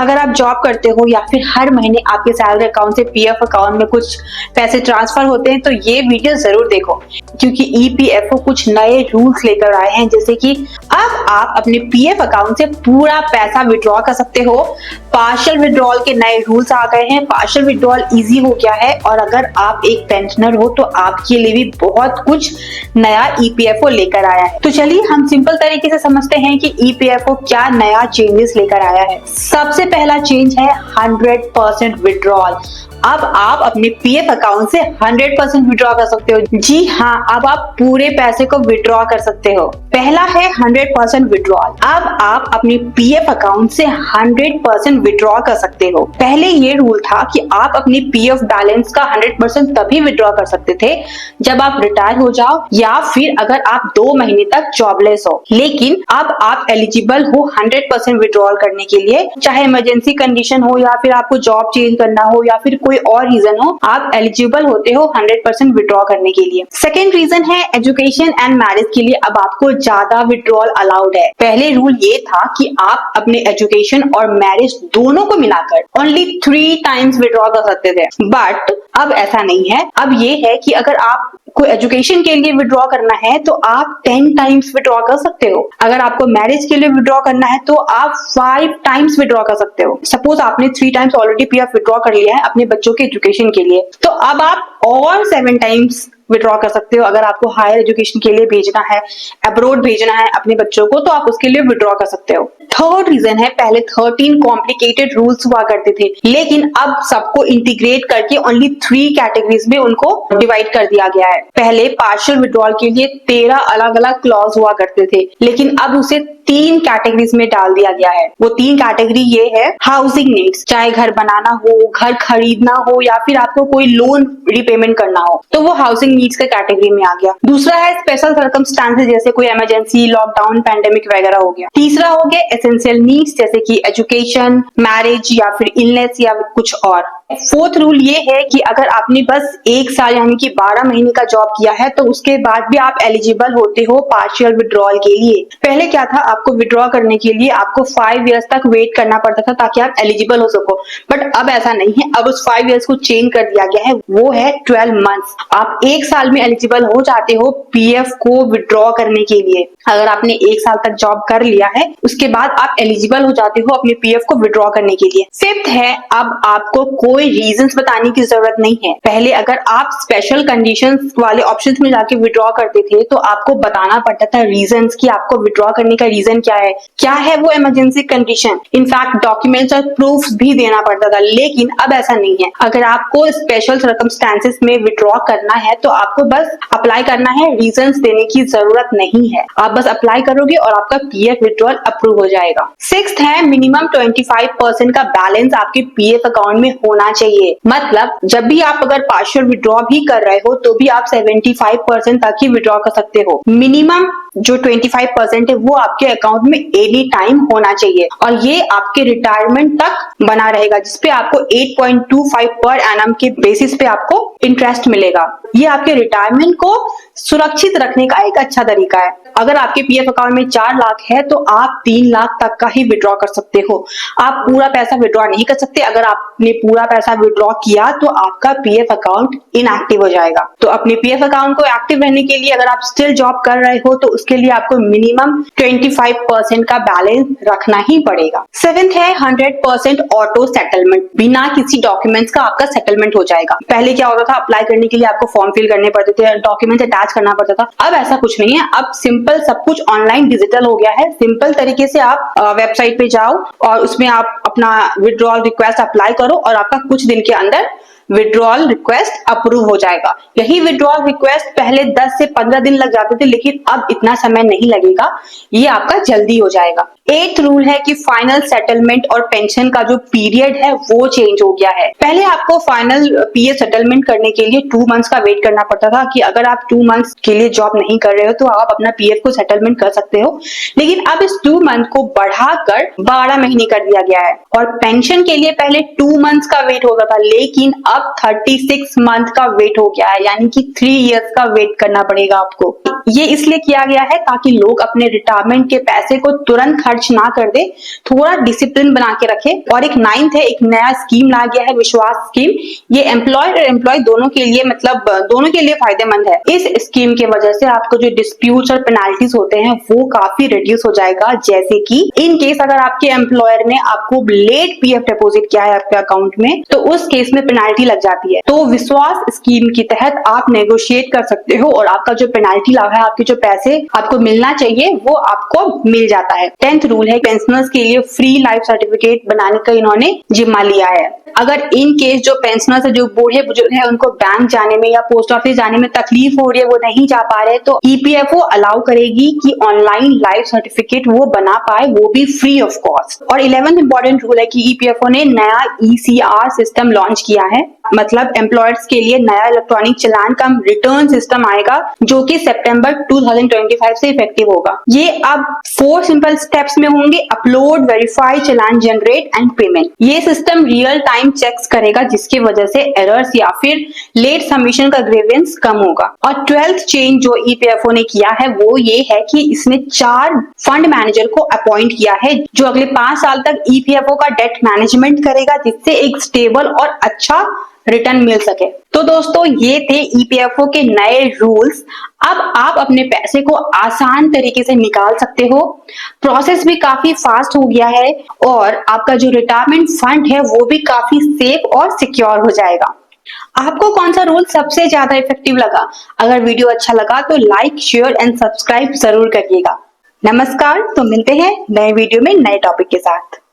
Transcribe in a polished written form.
अगर आप जॉब करते हो या फिर हर महीने आपके सैलरी अकाउंट से पीएफ अकाउंट में कुछ पैसे ट्रांसफर होते हैं तो ये वीडियो जरूर देखो, क्योंकि ईपीएफओ कुछ नए रूल्स लेकर आए हैं, जैसे कि अब आप अपने पीएफ अकाउंट से पूरा पैसा विड्रॉ कर सकते हो। पार्शियल विड्रॉल के नए रूल्स आ गए हैं, पार्शियल विड्रॉल इजी हो गया है, और अगर आप एक पेंशनर हो तो आपके लिए भी बहुत कुछ नया ईपीएफओ लेकर आया है। तो चलिए हम सिंपल तरीके से समझते हैं कि ईपीएफओ क्या नया चेंजेस लेकर आया है। सबसे पहला चेंज है 100% विड्रॉल। अब आप अपने पीएफ अकाउंट से 100% विड्रॉ कर सकते हो। जी हाँ, अब आप पूरे पैसे को विड्रॉ कर सकते हो। पहला है 100% विड्रॉल। अब आप अपने पीएफ अकाउंट से 100% विड्रॉ कर सकते हो। पहले ये रूल था कि आप अपने पीएफ बैलेंस का 100% तभी विड्रॉ कर सकते थे जब आप रिटायर हो जाओ या फिर अगर आप 2 महीने तक जॉबलेस हो। लेकिन अब आप एलिजिबल हो 100% विड्रॉल करने के लिए, चाहे इमरजेंसी कंडीशन हो या फिर आपको जॉब चेंज करना हो या फिर कोई और रीजन हो, आप एलिजिबल होते हो 100% विड्रॉ करने के लिए। सेकेंड रीजन है एजुकेशन एंड मैरिज के लिए अब आपको ज्यादा विड्रॉल अलाउड है। पहले रूल ये था कि आप अपने एजुकेशन और मैरिज दोनों को मिलाकर ओनली 3 टाइम्स विड्रॉ कर सकते थे, बट अब ऐसा नहीं है। अब ये है कि अगर आप को एजुकेशन के लिए विड्रॉ करना है तो आप 10 टाइम्स विड्रॉ कर सकते हो। अगर आपको मैरिज के लिए विड्रॉ करना है तो आप 5 टाइम्स विड्रॉ कर सकते हो। सपोज आपने 3 टाइम्स ऑलरेडी पीएफ विड्रॉ कर लिया है अपने बच्चों के एजुकेशन के लिए, तो अब आप और 7 टाइम्स विड्रॉ कर सकते हो। अगर आपको हायर एजुकेशन के लिए भेजना है, अब्रोड भेजना है अपने बच्चों को, तो आप उसके लिए विड्रॉ कर सकते हो। थर्ड रीजन है पहले 13 कॉम्प्लिकेटेड रूल्स हुआ करते थे, लेकिन अब सबको इंटीग्रेट करके ओनली 3 कैटेगरीज में उनको डिवाइड कर दिया गया है। पहले पार्शियल विड्रॉल के लिए 13 अलग अलग क्लॉज हुआ करते थे, लेकिन अब उसे 3 कैटेगरीज में डाल दिया गया है। वो 3 कैटेगरी ये है, हाउसिंग नीड्स, चाहे घर बनाना हो, घर खरीदना हो या फिर आपको कोई लोन रिपेमेंट करना हो, तो वो हाउसिंग नीड्स का कैटेगरी में आ गया। दूसरा है स्पेशल सर्कमस्टांसेस, जैसे कोई इमरजेंसी, लॉकडाउन, पैंडेमिक वगैरह हो गया। तीसरा हो गया एसेंशियल नीड्स, जैसे कि एजुकेशन, मैरिज या फिर इलनेस या कुछ और। फोर्थ रूल ये है कि अगर आपने बस 1 साल यानी कि 12 महीने का जॉब किया है तो उसके बाद भी आप एलिजिबल होते हो पार्शियल विड्रॉल के लिए। पहले क्या था, आपको विड्रॉ करने के लिए आपको 5 इयर्स तक वेट करना पड़ता था ताकि आप एलिजिबल हो सको, बट अब ऐसा नहीं है। अब उस 5 इयर्स को चेंज कर दिया गया है, वो है 12 मंथ्स। आप 1 साल में एलिजिबल हो जाते हो पीएफ को विड्रॉ करने के लिए। अगर आपने 1 साल तक जॉब कर लिया है उसके बाद आप एलिजिबल हो जाते हो अपने पीएफ को विड्रॉ करने के लिए। फिफ्थ है, अब आपको कोई रीजंस बताने की जरूरत नहीं है। पहले अगर आप स्पेशल कंडीशंस वाले ऑप्शंस में जाके विड्रॉ करते थे तो आपको बताना पड़ता था रीजंस कि आपको विड्रॉ करने का रीजन क्या है वो इमरजेंसी कंडीशन। इनफैक्ट डॉक्यूमेंट्स और प्रूफ्स भी देना पड़ता था, लेकिन अब ऐसा नहीं है। अगर आपको स्पेशल सर्कमस्टांसेस में विड्रॉ करना है तो आपको बस अप्लाई करना है, रीजंस देने की जरूरत नहीं है। आप बस अप्लाई करोगे और आपका पीएफ विड्रॉल अप्रूव हो जाएगा। सिक्स्थ है, मिनिमम 25% का बैलेंस आपके पीएफ अकाउंट में होना चाहिए। मतलब जब भी आप अगर पार्शियल विड्रॉ भी कर रहे हो तो भी आप 75% तक ही विड्रॉ कर सकते हो। मिनिमम जो 25% है वो आपके अकाउंट में एनी टाइम होना चाहिए, और ये आपके रिटायरमेंट तक बना रहेगा, जिसपे आपको 8.25 पर एनम के बेसिस पे आपको इंटरेस्ट मिलेगा। ये आपके रिटायरमेंट को सुरक्षित रखने का एक अच्छा तरीका है। अगर आपके पीएफ अकाउंट में 4 लाख है तो आप 3 लाख तक का ही विड्रॉ कर सकते हो। आप पूरा पैसा विड्रॉ नहीं कर सकते। अगर आपने पूरा पैसा विड्रॉ किया तो आपका पीएफ अकाउंट इनएक्टिव हो जाएगा। तो अपने पीएफ अकाउंट को एक्टिव रहने के लिए अगर आप स्टिल जॉब कर रहे हो तो उसके लिए आपको मिनिमम 25% का बैलेंस रखना ही पड़ेगा। सेवेंथ है 100% ऑटो सेटलमेंट, बिना किसी डॉक्यूमेंट्स का आपका सेटलमेंट हो जाएगा। पहले क्या होता था, अप्लाई करने के लिए आपको फॉर्म फिल करने पड़ते थे, डॉक्यूमेंट अटैच करना पड़ता था। अब ऐसा कुछ नहीं है, अब सिंपल सब कुछ ऑनलाइन डिजिटल हो गया है। सिंपल तरीके से आप वेबसाइट पे जाओ और उसमें आप अपना विड्रॉल रिक्वेस्ट अप्लाई करो और आपका कुछ दिन के अंदर विड्रॉल रिक्वेस्ट अप्रूव हो जाएगा। यही विड्रॉल रिक्वेस्ट पहले 10 से 15 दिन लग जाते थे, लेकिन अब इतना समय नहीं लगेगा, ये आपका जल्दी हो जाएगा। 8th रूल है कि फाइनल सेटलमेंट और पेंशन का जो पीरियड है वो चेंज हो गया है। पहले आपको फाइनल पीए सेटलमेंट करने के लिए 2 मंथ्स का वेट करना पड़ता था कि अगर आप 2 मंथ्स के लिए जॉब नहीं कर रहे हो तो आप अपना पीएफ को सेटलमेंट कर सकते हो, लेकिन अब इस 2 मंथ को बढ़ाकर 12 महीने कर दिया गया है। और पेंशन के लिए पहले 2 मंथ्स का वेट होता था, लेकिन अब 36 मंथ का वेट हो गया है, यानी कि 3 इयर्स का वेट करना पड़ेगा आपको। ये इसलिए किया गया है ताकि लोग अपने रिटायरमेंट के पैसे को तुरंत खर्च ना कर दे, थोड़ा डिसिप्लिन बना के रखे। और एक 9th है, एक नया स्कीम ला गया है, विश्वास स्कीम। ये एम्प्लॉयर और एम्प्लॉय दोनों के लिए, मतलब दोनों के लिए फायदेमंद है। इस स्कीम की वजह से आपको जो डिस्प्यूट्स और पेनाल्टीज होते हैं वो काफी रिड्यूस हो जाएगा। जैसे कि इन केस अगर आपके एम्प्लॉयर ने आपको लेट पीएफ डिपॉजिट किया है आपके अकाउंट में, तो उस केस में पेनाल्टी लग जाती है। तो विश्वास स्कीम के तहत आप नेगोशिएट कर सकते हो और आपका जो पेनाल्टी लगा है, आपके जो पैसे आपको मिलना चाहिए वो आपको मिल जाता है। 10th रूल है, पेंशनर्स के लिए फ्री लाइफ सर्टिफिकेट बनाने का इन्होंने जिम्मा लिया है। अगर इन केस जो पेंशनर्स है, जो बूढ़े बुजुर्ग है, उनको बैंक जाने में या पोस्ट ऑफिस जाने में तकलीफ हो रही है, वो नहीं जा पा रहे, तो ईपीएफओ अलाउ करेगी कि ऑनलाइन लाइफ सर्टिफिकेट वो बना पाए, वो भी फ्री ऑफ कॉस्ट। और 11th इंपॉर्टेंट रूल है कि ईपीएफओ ने नया ईसीआर सिस्टम लॉन्च किया है, मतलब एम्प्लॉयर्स के लिए नया इलेक्ट्रॉनिक चालान कम रिटर्न सिस्टम आएगा, जो कि सितंबर 2025 से इफेक्टिव होगा। ये अब 4 सिंपल स्टेप्स में होंगे: upload, verify, challan generate and payment. ये सिस्टम रियल टाइम चेक्स करेगा, जिसकी वजह से एरर्स या फिर लेट सबमिशन का ग्रीवेंस कम होगा। और 12th चेंज जो ईपीएफओ ने किया है वो ये है कि इसने 4 फंड मैनेजर को अपॉइंट किया है, जो अगले 5 साल तक ईपीएफओ का डेट मैनेजमेंट करेगा, जिससे एक स्टेबल और अच्छा रिटर्न मिल सके। तो दोस्तों, ये थे ईपीएफओ के नए रूल्स। अब आप अपने पैसे को आसान तरीके से निकाल सकते हो, प्रोसेस भी काफी फास्ट हो गया है और आपका जो रिटायरमेंट फंड है वो भी काफी सेफ और सिक्योर हो जाएगा। आपको कौन सा रूल सबसे ज्यादा इफेक्टिव लगा? अगर वीडियो अच्छा लगा तो लाइक, शेयर एंड सब्सक्राइब जरूर करिएगा। नमस्कार, तो मिलते हैं नए वीडियो में नए टॉपिक के साथ।